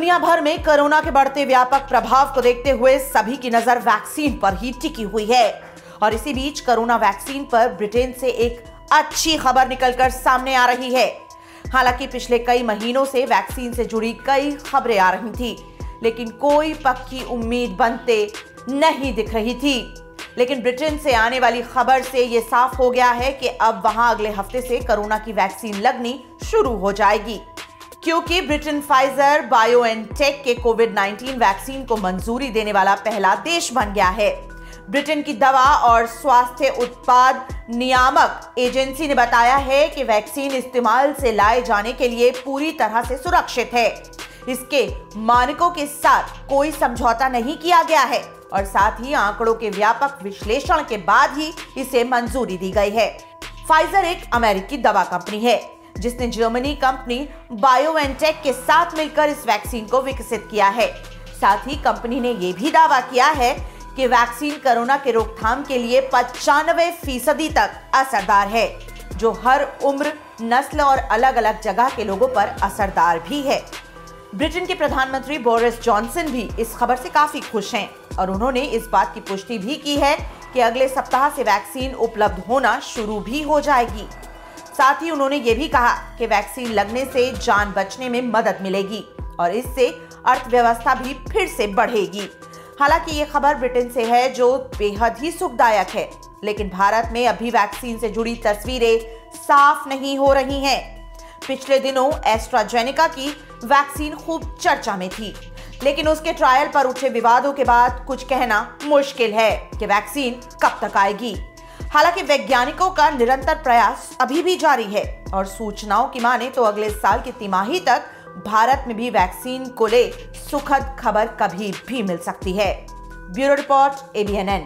दुनिया भर में कोरोना के बढ़ते व्यापक प्रभाव को देखते हुए सभी की नजर वैक्सीन पर ही टिकी हुई है और इसी बीच कोरोना वैक्सीन पर ब्रिटेन से एक अच्छी खबर निकलकर सामने आ रही है। हालांकि पिछले कई महीनों से वैक्सीन से जुड़ी कई खबरें आ रही थी, लेकिन कोई पक्की उम्मीद बनते नहीं दिख रही थी। लेकिन ब्रिटेन से आने वाली खबर से यह साफ हो गया है कि अब वहां अगले हफ्ते से कोरोना की वैक्सीन लगनी शुरू हो जाएगी, क्योंकि ब्रिटेन फाइजर बायोएनटेक के कोविड-19 वैक्सीन को मंजूरी देने वाला पहला देश बन गया है। ब्रिटेन की दवा और स्वास्थ्य उत्पाद नियामक एजेंसी ने बताया है कि वैक्सीन इस्तेमाल से लाए जाने के लिए पूरी तरह से सुरक्षित है। इसके मानकों के साथ कोई समझौता नहीं किया गया है और साथ ही आंकड़ों के व्यापक विश्लेषण के बाद ही इसे मंजूरी दी गई है। फाइजर एक अमेरिकी दवा कंपनी है जिसने जर्मनी कंपनी बायोएनटेक के साथ मिलकर इस वैक्सीन को विकसित किया है। साथ ही कंपनी ने यह भी दावा किया है कि वैक्सीन कोरोना के रोकथाम के लिए 95% तक असरदार है, जो हर उम्र, नस्ल और अलग अलग जगह के लोगों पर असरदार भी है। ब्रिटेन के प्रधानमंत्री बोरिस जॉनसन भी इस खबर से काफी खुश हैं और उन्होंने इस बात की पुष्टि भी की है कि अगले सप्ताह से वैक्सीन उपलब्ध होना शुरू भी हो जाएगी। साथ ही उन्होंने ये भी कहा कि वैक्सीन लगने से जान बचने में मदद मिलेगी और इससे अर्थव्यवस्था भी फिर से बढ़ेगी। हालांकि ये खबर ब्रिटेन से है जो बेहद ही सुखदायक है, लेकिन भारत में अभी वैक्सीन से जुड़ी तस्वीरें साफ नहीं हो रही हैं। पिछले दिनों एस्ट्राजेनेका की वैक्सीन खूब चर्चा में थी, लेकिन उसके ट्रायल पर उठे विवादों के बाद कुछ कहना मुश्किल है कि वैक्सीन कब तक आएगी। हालांकि वैज्ञानिकों का निरंतर प्रयास अभी भी जारी है और सूचनाओं की माने तो अगले साल की तिमाही तक भारत में भी वैक्सीन को ले सुखद खबर कभी भी मिल सकती है। Bureau report, ABNN।